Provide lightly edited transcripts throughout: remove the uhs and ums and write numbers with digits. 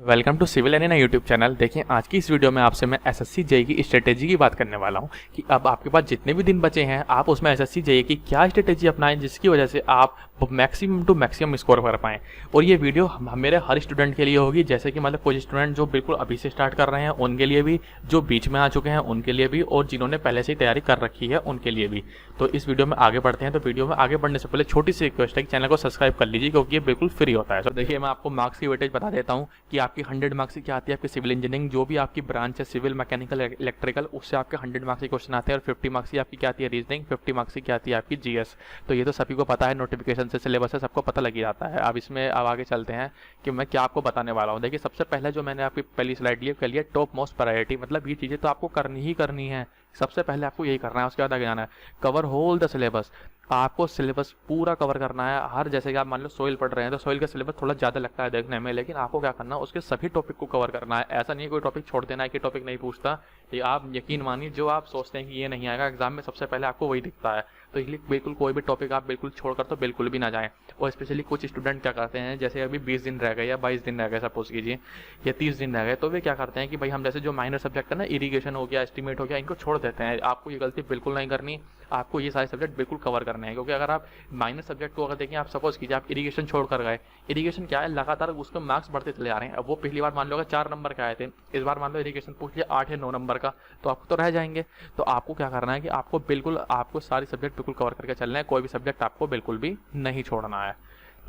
Welcome to civil arena YouTube channel. देखिए आज की इस वीडियो में आपसे मैं एसएससी जेईई की स्ट्रेटेजी की बात करने वाला हूं कि अब आपके पास जितने भी दिन बचे हैं आप उसमें एसएससी जेईई की क्या स्ट्रेटेजी अपनाएं जिसकी वजह से आप मैक्सिमम टू मैक्सिमम स्कोर कर पाएँ। और ये वीडियो मेरे हर स्टूडेंट के लिए होगी, जैसे कि मतलब कुछ स्टूडेंट जो बिल्कुल अभी से स्टार्ट कर रहे हैं उनके लिए भी, जो बीच में आ चुके हैं उनके लिए भी, और जिन्होंने पहले से ही तैयारी कर रखी है उनके लिए भी। तो इस वीडियो में आगे बढ़ते हैं। तो वीडियो में आगे बढ़ने से पहले छोटी सी रिक्वेस्ट है कि चैनल को सब्सक्राइब कर लीजिए क्योंकि ये बिल्कुल फ्री होता है। तो देखिए मैं आपको मार्क्स की वेटेज बता देता हूँ कि आपकी 100 मार्क्स क्या आती है। आपकी सिविल इंजीनियरिंग जो भी आपकी ब्रांच है, सिविल, मैकेनिकल, इलेक्ट्रिकल, उससे आपके 100 मार्क्स के क्वेश्चन आते हैं। और 50 मार्क्स की आपकी क्या आती है रीजनिंग, 50 मार्क्स की क्या आती है आपकी जीएस। तो ये तो सभी को पता है, नोटिफिकेशन से सिलेबस से सबको पता लग ही जाता है। अब इसमें अब आगे चलते हैं कि मैं क्या आपको बताने वाला हूँ। देखिए सबसे पहले जो मैंने आपकी पहली स्लाइड ली कर लिया टॉप मोस्ट प्रायोरिटी, मतलब ये चीज़ें तो आपको करनी ही करनी है। सबसे पहले आपको यही करना है। उसके बाद आगे जाना है कवर होल द सिलेबस। आपको सिलेबस पूरा कवर करना है। हर जैसे कि आप मान लो सोइल पढ़ रहे हैं तो सोइल का सिलेबस थोड़ा ज़्यादा लगता है देखने में, लेकिन आपको क्या करना है उसके सभी टॉपिक को कवर करना है। ऐसा नहीं है कोई टॉपिक छोड़ देना है कि टॉपिक नहीं पूछता। ये आप यकीन मानिए जो आप सोचते हैं कि ये नहीं आएगा एग्जाम में, सबसे पहले आपको वही दिखता है। तो इसलिए बिल्कुल कोई भी टॉपिक आप बिल्कुल छोड़कर तो बिल्कुल भी ना जाएं। और स्पेशली कुछ स्टूडेंट क्या करते हैं, जैसे अभी 20 दिन रह गए या 22 दिन रह गए सपोज कीजिए, या 30 दिन रह गए, तो वे क्या करते हैं कि भाई हम जैसे जो माइनर सब्जेक्ट है ना, इरीगेशन हो गया, एस्टीमेट हो गया, इनको छोड़ देते हैं। आपको ये गलती बिल्कुल नहीं करनी। आपको ये सारे सब्जेक्ट बिल्कुल कवर करने हैं, क्योंकि अगर आप माइनर सब्जेक्ट को अगर देखें, आप सपोज कीजिए आप इरीगेशन छोड़ कर गए, इरीगेशन क्या है लगातार उसके मार्क्स बढ़ते चले जा रहे हैं। अब वो पिछली बार मान लो 4 नंबर का आए थे, इस बार मान लो इरीगेशन पूछ लिया 8 या 9 नंबर का, तो आपको तो रह जाएंगे। तो आपको क्या करना है कि आपको बिल्कुल आपको सारी सब्जेक्ट बिल्कुल कवर करके चलना है। कोई भी सब्जेक्ट आपको बिल्कुल भी नहीं छोड़ना है।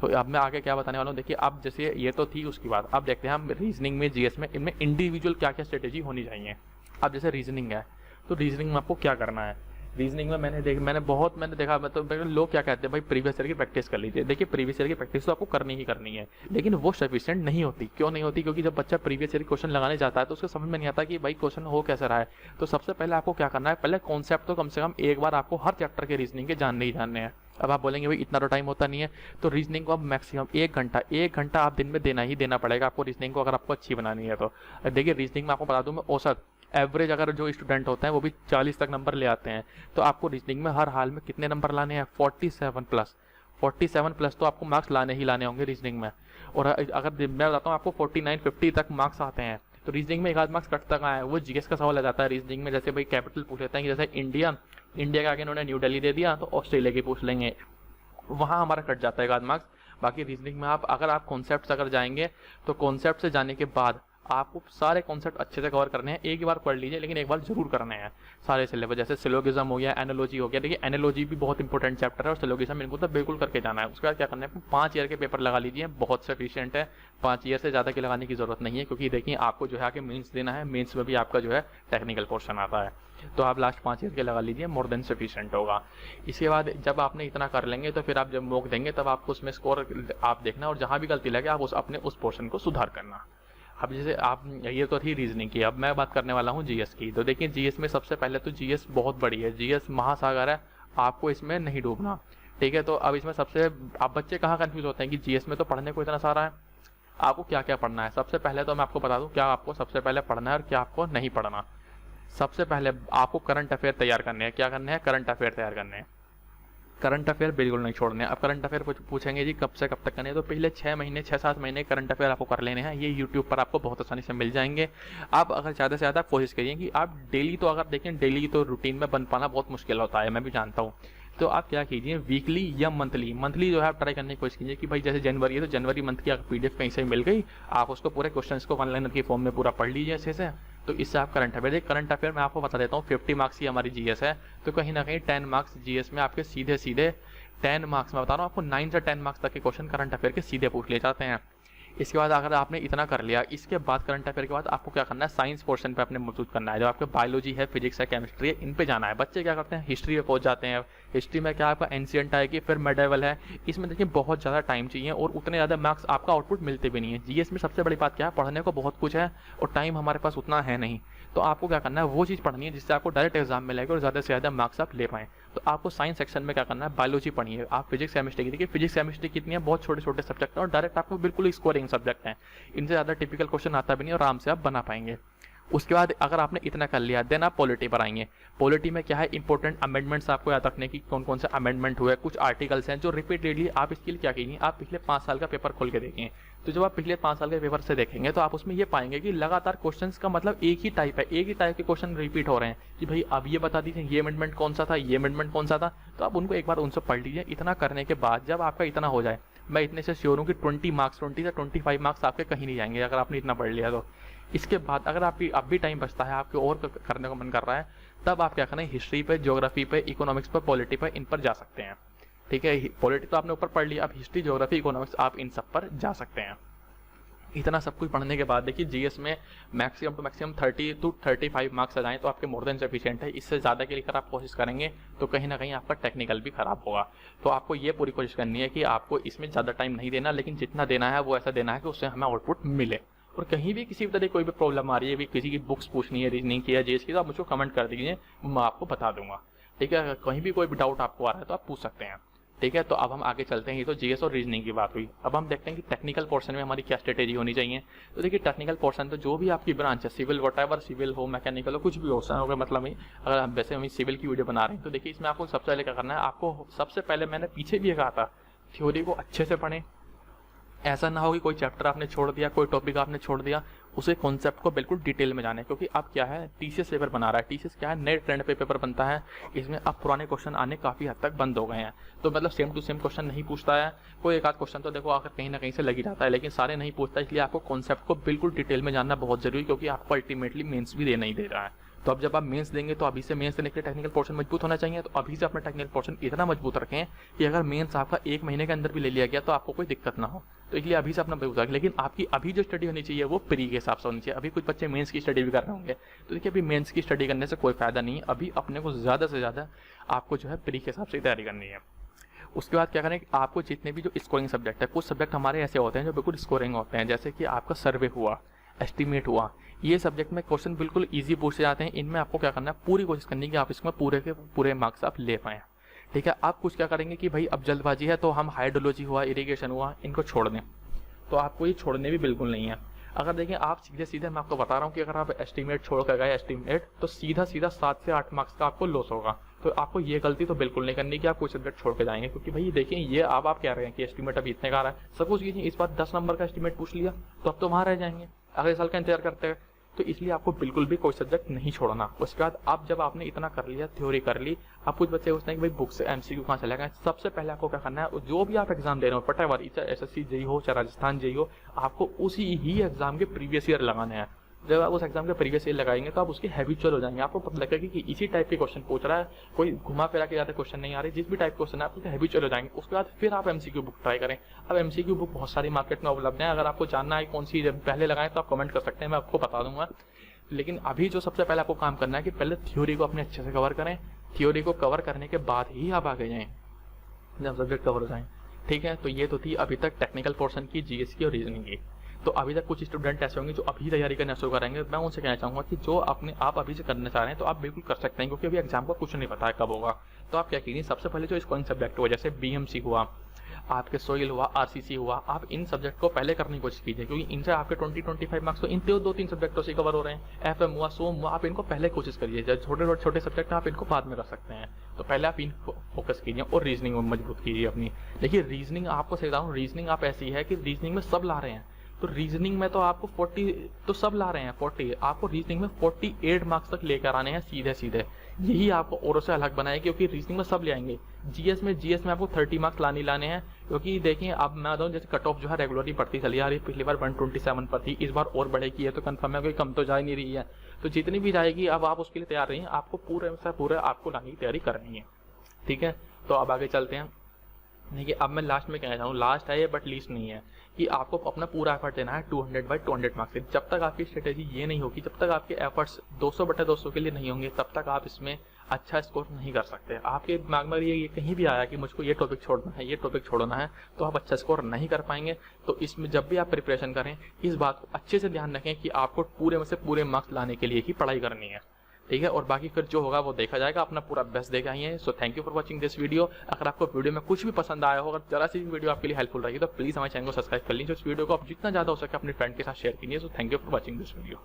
तो अब मैं आगे क्या बताने वाला हूँ, देखिए अब जैसे ये तो थी, उसकी बात अब देखते हैं हम रीजनिंग में, जीएस में, इनमें इंडिविजुअल क्या क्या स्ट्रेटेजी होनी चाहिए। अब जैसे रीजनिंग है तो रीजनिंग में आपको क्या करना है। रीजनिंग में मैंने देखा, मतलब लोग क्या कहते हैं भाई प्रीवियस ईयर की प्रैक्टिस कर लीजिए। देखिए प्रीवियस ईयर की प्रैक्टिस तो आपको करनी ही करनी है, लेकिन वो सफिशिएंट नहीं होती। क्यों नहीं होती? क्योंकि जब बच्चा प्रीवियस ईयर क्वेश्चन लगाने जाता है तो उसको समझ में नहीं आता कि भाई क्वेश्चन हो कैसा रहा है। तो सबसे पहले आपको क्या करना है, पहले कॉन्सेप्ट तो कम से कम एक बार आपको हर चैप्टर के रीजनिंग के जानने ही जानने हैं। अब आप बोलेंगे भाई इतना तो टाइम होता नहीं है, तो रीजनिंग को अब मैक्सिमम 1 घंटा आप दिन में देना ही देना पड़ेगा आपको रीजनिंग को, अगर आपको अच्छी बनानी है तो। देखिए रीजनिंग में आपको बता दूं मैं, औसत एवरेज अगर जो स्टूडेंट होते हैं वो भी 40 तक नंबर ले आते हैं, तो आपको रीजनिंग में हर हाल में कितने नंबर लाने हैं? 47 प्लस तो आपको मार्क्स लाने ही लाने होंगे रीजनिंग में। और अगर मैं बताता हूँ आपको 49-50 तक मार्क्स आते हैं, तो रीजनिंग में 1 आध मार्क्स कटता कहाँ है? वो जीएस का सवाल आ जाता है रीजनिंग में। जैसे भाई कैपिटल पूछ लेते हैं कि जैसे इंडिया के आगे इन्होंने न्यू दिल्ली दे दिया तो ऑस्ट्रेलिया की पूछ लेंगे, वहाँ हमारा कट जाता है 1 आध मार्क्स। बाकी रीजनिंग में आप अगर आप कॉन्सेप्ट अगर जाएंगे तो कॉन्सेप्ट से जाने के बाद आपको सारे कॉन्सेप्ट अच्छे से कवर करने हैं। एक ही बार पढ़ लीजिए, लेकिन एक बार जरूर करने हैं सारे सिलेबस। जैसे सिलोगिज्म हो गया, एनालॉजी हो गया। देखिए एनालॉजी भी बहुत इंपॉर्टेंट चैप्टर है, और सिलोगिज्म इनको तो बिल्कुल करके जाना है। उसके बाद क्या करना है, 5 ईयर के पेपर लगा लीजिए, बहुत सफिशिएंट है। 5 ईयर से ज़्यादा की लगाने की जरूरत नहीं है, क्योंकि देखिए आपको जो है आगे मेंस देना है, मेंस में भी आपका जो है टेक्निकल पोर्शन आता है, तो आप लास्ट 5 ईयर के लगा लीजिए, मोर देन सफिशिएंट होगा। इसके बाद जब आपने इतना कर लेंगे तो फिर आप जब मॉक देंगे तब आपको उसमें स्कोर आप देखना, और जहाँ भी गलती लगे आप अपने उस पोर्शन को सुधार करना। अब जैसे आप, ये तो थी रीजनिंग की, अब मैं बात करने वाला हूँ जीएस की। तो देखिए जीएस में सबसे पहले तो जीएस बहुत बड़ी है, जीएस महासागर है, आपको इसमें नहीं डूबना, ठीक है। तो अब इसमें सबसे, आप बच्चे कहाँ कंफ्यूज होते हैं कि जीएस में तो पढ़ने को इतना सारा है, आपको क्या क्या पढ़ना है। सबसे पहले तो मैं आपको बता दूं क्या आपको सबसे पहले पढ़ना है और क्या आपको नहीं पढ़ना। सबसे पहले आपको करंट अफेयर तैयार करने हैं। क्या करने हैं? करंट अफेयर तैयार करने हैं। करंट अफेयर बिल्कुल नहीं छोड़ने। अब करंट अफेयर पूछेंगे जी कब से कब तक करने हैं, तो पिछले 6 महीने करंट अफेयर आपको कर लेने हैं। ये यूट्यूब पर आपको बहुत आसानी से मिल जाएंगे। आप अगर ज़्यादा से ज़्यादा कोशिश करिए कि आप डेली, तो अगर देखें डेली तो रूटीन में बन पाना बहुत मुश्किल होता है, मैं भी जानता हूँ। तो आप क्या कीजिए, वीकली या मंथली जो है आप ट्राई करने की कोशिश कीजिए कि भाई जैसे जनवरी है तो जनवरी मंथ की अगर पीडीएफ कहीं से मिल गई, आप उसको पूरे क्वेश्चंस को ऑनलाइन की फॉर्म में पूरा पढ़ लीजिए अच्छे से। तो इससे आप करंट अफेयर, करंट अफेयर मैं आपको बता देता हूँ 50 मार्क्स की हमारी जीएस है, तो कहीं ना कहीं 10 मार्क्स जीएस में आपके सीधे 10 मार्क्स में बता रहा हूँ आपको, 9 से 10 मार्क्स तक के क्वेश्चन करंट अफेयर के सीधे पूछ लिए जाते हैं। इसके बाद अगर आपने इतना कर लिया, इसके बाद करंट अफेयर के बाद आपको क्या करना है, साइंस पोर्शन पे आपने मौजूद करना है। जो आपके बायोलॉजी है, फिजिक्स है, केमिस्ट्री है, इन पे जाना है। बच्चे क्या करते हैं, हिस्ट्री में पहुंच जाते हैं। हिस्ट्री में क्या आपका एंशिएंट आएगी, फिर मेडिवल है। इसमें देखिए बहुत ज़्यादा टाइम चाहिए और उतने ज़्यादा मार्क्स आपका आउटपुट मिलते भी नहीं है। जीएस में सबसे बड़ी बात क्या है, पढ़ने को बहुत कुछ है और टाइम हमारे पास उतना है नहीं। तो आपको क्या करना है, वो चीज़ पढ़नी है जिससे आपको डायरेक्ट एग्जाम मिलेगा और ज़्यादा से ज़्यादा मार्क्स आप ले पाएँ। तो आपको साइंस सेक्शन में क्या करना है, बायोलॉजी पढ़िए। आप फिजिक्स केमिस्ट्री की, देखिए फिजिक्स केमिस्ट्री कितनी है, बहुत छोटे छोटे सब्जेक्ट हैं और डायरेक्ट आपको बिल्कुल स्कोरिंग सब्जेक्ट हैं। इनसे ज़्यादा टिपिकल क्वेश्चन आता भी नहीं और आराम से आप बना पाएंगे। उसके बाद अगर आपने इतना कर लिया, देन आप पॉलिटी पर आएंगे। पॉलिटी में क्या है, इंपॉर्टेंट अमेंडमेंट्स आपको याद रखने की, कौन कौन से अमेंडमेंट हुए, कुछ आर्टिकल्स हैं जो रिपीटेडली आप इसके लिए क्या कीजिए, आप पिछले 5 साल का पेपर खोल के देखें। तो जब आप पिछले 5 साल के पेपर से देखेंगे तो आप उसमें ये पाएंगे कि लगातार क्वेश्चंस का मतलब एक ही टाइप है, एक ही टाइप के क्वेश्चन रिपीट हो रहे हैं कि भाई अब ये बता दीजिए ये अमेंडमेंट कौन सा था, ये अमेंडमेंट कौन सा था। तो आप उनको एक बार उनसे पढ़ लीजिए। इतना करने के बाद जब आपका इतना हो जाए, मैं इतने से श्योर हूँ कि 20 मार्क्स 20 से 25 मार्क्स आपके कहीं नहीं जाएंगे अगर आपने इतना पढ़ लिया तो। इसके बाद अगर आपकी अब भी टाइम बचता है, आपके और करने का मन कर रहा है, तब आप क्या करें, हिस्ट्री पे, ज्योग्राफी पे, इकोनॉमिक्स पे, पॉलिटी पे, इन पर जा सकते हैं। ठीक है, पॉलिटी तो आपने ऊपर पढ़ लिया, अब हिस्ट्री, ज्योग्राफी, इकोनॉमिक्स आप इन सब पर जा सकते हैं। इतना सब कुछ पढ़ने के बाद देखिए जीएस में maximum two maximum 30 to 35 marks आ जाएं तो आपके मोर देन सफिशिएंट है। इससे ज़्यादा के लिए अगर आप कोशिश करेंगे तो कहीं ना कहीं आपका टेक्निकल भी खराब होगा। तो आपको ये पूरी कोशिश करनी है कि आपको इसमें ज़्यादा टाइम नहीं देना, लेकिन जितना देना है वो ऐसा देना है कि उससे हमें आउटपुट मिले। और कहीं भी किसी भी तरह कोई भी प्रॉब्लम आ रही है, भी किसी की बुक्स पूछनी है, रीजनिंग की है, जीएस की, तो आप मुझको कमेंट कर दीजिए, मैं आपको बता दूंगा। ठीक है, कहीं भी कोई भी डाउट आपको आ रहा है तो आप पूछ सकते हैं। ठीक है, तो अब हम आगे चलते हैं। ये तो जीएस और रीजनिंग की बात हुई। अब हम देखते हैं कि टेक्निकल पोर्शन में हमारी क्या स्ट्रेटेजी होनी चाहिए। तो देखिए टेक्निकल पोर्शन तो जो भी आपकी ब्रांच है, सिविल व्हाटएवर, सिविल हो, मैकेनिकल हो, कुछ भी हो सकता मतलब अगर हम वैसे हम सिविल की वीडियो बना रहे हैं तो देखिए इसमें आपको सबसे पहले क्या करना है, आपको सबसे पहले मैंने पीछे भी कहा था, थ्योरी को अच्छे से पढ़ें। ऐसा ना हो कि कोई चैप्टर आपने छोड़ दिया, कोई टॉपिक आपने छोड़ दिया, उसे कॉन्सेप्ट को बिल्कुल डिटेल में जाने। क्योंकि अब क्या है, टीसीएस पेपर बना रहा है, टीसीएस क्या है, नए ट्रेंड पे पेपर बनता है। इसमें अब पुराने क्वेश्चन आने काफ़ी हद तक बंद हो गए हैं। तो मतलब सेम टू सेम क्वेश्चन नहीं पूछता है, कोई एक आध क्वेश्चन तो देखो आकर कहीं ना कहीं से लग ही जाता है, लेकिन सारे नहीं पूछता। इसलिए आपको कॉन्सेप्ट को बिल्कुल डिटेल में जानना बहुत जरूरी, क्योंकि आपको अल्टीमेटली मेंस भी देना ही दे रहा है। तो अब जब आप मेंस देंगे तो अभी से मेंस देने के लिए टेक्निकल पोर्शन मजबूत होना चाहिए। तो अभी से अपना टेक्निकल पोर्शन इतना मजबूत रखें कि अगर मेंस आपका 1 महीने के अंदर भी ले लिया गया तो आपको कोई दिक्कत ना हो। तो इसलिए अभी से अपना मजबूत रखें। लेकिन आपकी अभी जो स्टडी होनी चाहिए वो प्री के हिसाब से होनी चाहिए। अभी कुछ बच्चे मेंस की स्टडी भी कर रहे होंगे, तो देखिए अभी मेंस की स्टडी करने से कोई फायदा नहीं है। अभी अपने को ज़्यादा से ज़्यादा आपको जो है प्री के हिसाब से तैयारी करनी है। उसके बाद क्या करें कि आपको जितने भी जो स्कोरिंग सब्जेक्ट है, कुछ सब्जेक्ट हमारे ऐसे होते हैं जो बिल्कुल स्कोरिंग होते हैं, जैसे कि आपका सर्वे हुआ, एस्टीमेट हुआ, ये सब्जेक्ट में क्वेश्चन बिल्कुल इजी पूछे जाते हैं। इनमें आपको क्या करना है, पूरी कोशिश करनी है कि आप इसमें पूरे के पूरे मार्क्स आप ले पाएँ। ठीक है, आप कुछ क्या करेंगे कि भाई अब जल्दबाजी है तो हम हाइड्रोलॉजी हुआ, इरिगेशन हुआ, इनको छोड़ दें, तो आपको ये छोड़ने भी बिल्कुल नहीं है। अगर देखें आप सीधे सीधे, मैं आपको बता रहा हूँ कि अगर आप एस्टीमेट छोड़ कर गए एस्टीमेट, तो सीधा सीधा 7 से 8 मार्क्स का आपको लॉस होगा। तो आपको ये गलती तो बिल्कुल नहीं करनी कि आप कोई सब्जेक्ट छोड़ के जाएंगे, क्योंकि भाई देखिए ये आप कह रहे हैं कि एस्टीमेट अभी इतने का आ रहा है, सपोज कीजिए इस बार 10 नंबर का एस्टीमेट पूछ लिया तो अब तो वहाँ रह जाएंगे, अगले साल का इंतजार करते हैं। तो इसलिए आपको बिल्कुल भी कोई सब्जेक्ट नहीं छोड़ना। उसके बाद आप जब आपने इतना कर लिया, थ्योरी कर ली, आप कुछ बच्चे पूछते हैं कि भाई बुक से एमसीक्यू कहाँ चला गया। सबसे पहले आपको क्या करना है, जो भी आप एग्जाम दे रहे हो, पटावर चाहे एसएससी जेई हो, चाहे राजस्थान जेई हो, आपको उसी ही एग्जाम के प्रीवियस ईयर लगाने हैं। जब आप उस एग्जाम के प्रीवियस ईयर लगाएंगे तो आप उसके हैबिचुअल हो जाएंगे। आपको पता लगेगा कि इसी टाइप के क्वेश्चन पूछ रहा है, कोई घुमा फिरा के ज़्यादा क्वेश्चन नहीं आ रहे, जिस भी टाइप के क्वेश्चन है आप उसके हैबिचुअल हो जाएंगे। उसके बाद फिर आप एमसीक्यू बुक ट्राई करें। अब एमसीक्यू बुक बहुत सारी मार्केट में उपलब्ध है, अगर आपको जानना है कौन सी पहले लगाएं तो आप कमेंट कर सकते हैं, मैं आपको बता दूंगा। लेकिन अभी जो सबसे पहले आपको काम करना है कि पहले थ्योरी को अपने अच्छे से कवर करें। थ्योरी को कवर करने के बाद ही आप आगे जाएं, जब सब्जेक्ट कवर हो जाएं। ठीक है, तो ये तो थी अभी तक टेक्निकल पोर्शन की, जीएस की और रीजनिंग की। तो अभी तक कुछ स्टूडेंट ऐसे होंगे जो अभी तैयारी करना शुरू करेंगे। मैं उनसे कहना चाहूँगा कि जो आप अभी से करना चाह रहे हैं तो आप बिल्कुल कर सकते हैं, क्योंकि अभी एग्जाम का कुछ नहीं पता है कब होगा। तो आप क्या कीजिए, सबसे पहले जो स्कोरिंग सब्जेक्ट हुआ, जैसे बीएमसी हुआ, आपके सोइल हुआ, आरसीसी हुआ, आप इन सब्जेक्ट को पहले करने की कोशिश कीजिए, क्योंकि इनसे आपके 20-25 मार्क्स तो इन 2-3 सब्जेक्टों से कवर हो रहे हैं। एफएम हुआ, सोम हुआ, आप इनको पहले कोशिश करिए। जब छोटे सब्जेक्ट आप इनको बाद में कर सकते हैं, तो पहले आप इनको फोकस कीजिए और रीजनिंग में मजबूत कीजिए अपनी। देखिए रीजनिंग आपको सही बताऊँ, रीजनिंग आप ऐसी है कि रीजनिंग में सब ला रहे हैं। तो रीजनिंग में तो आपको 40 तो सब ला रहे हैं, 40 आपको रीजनिंग में 48 मार्क्स तक लेकर आने हैं सीधे सीधे। यही आपको औरों से अलग बनाए, क्योंकि रीजनिंग में सब ले आएंगे। जीएस में आपको 30 मार्क्स लाने हैं, क्योंकि देखिए अब मैं बताऊँ, जैसे कट ऑफ जो है रेगुलरली बढ़ती चली आ रही है। पिछली बार 127 पर थी, इस बार और बढ़ेगी, है तो कंफर्म है, कोई कम तो जा ही नहीं रही है। तो जितनी भी जाएगी अब आप उसके लिए तैयार रहिए, आपको पूरे से पूरे आपको लाने की तैयारी करनी है। ठीक है, तो अब आगे चलते हैं। देखिए अब मैं लास्ट में कहना चाहूँ, लास्ट है ये बट लीस्ट नहीं है, कि आपको अपना पूरा एफर्ट देना है 200/200 मार्क्स से। जब तक आपकी स्ट्रेटेजी ये नहीं होगी, जब तक आपके एफर्ट्स 200/200 के लिए नहीं होंगे, तब तक आप इसमें अच्छा स्कोर नहीं कर सकते। आपके दिमाग में ये कहीं भी आया कि मुझको ये टॉपिक छोड़ना है, ये टॉपिक छोड़ना है, तो आप अच्छा स्कोर नहीं कर पाएंगे। तो इसमें जब भी आप प्रिपरेशन करें, इस बात को अच्छे से ध्यान रखें कि आपको पूरे में से पूरे मार्क्स लाने के लिए ही पढ़ाई करनी है। ठीक है, और बाकी फिर जो होगा वो देखा जाएगा। अपना पूरा बेस्ट देखा ही है। So thank you for watching this video. अगर आपको वीडियो में कुछ भी पसंद आया हो, अगर जरा सी वीडियो आपके लिए हेल्पफुल रही तो प्लीज हमारे चैनल को सब्सक्राइब कर लीजिए। इस वीडियो को आप जितना ज्यादा हो सके अपने फ्रेंड के साथ शेयर कीजिए। So thank you for watching this video.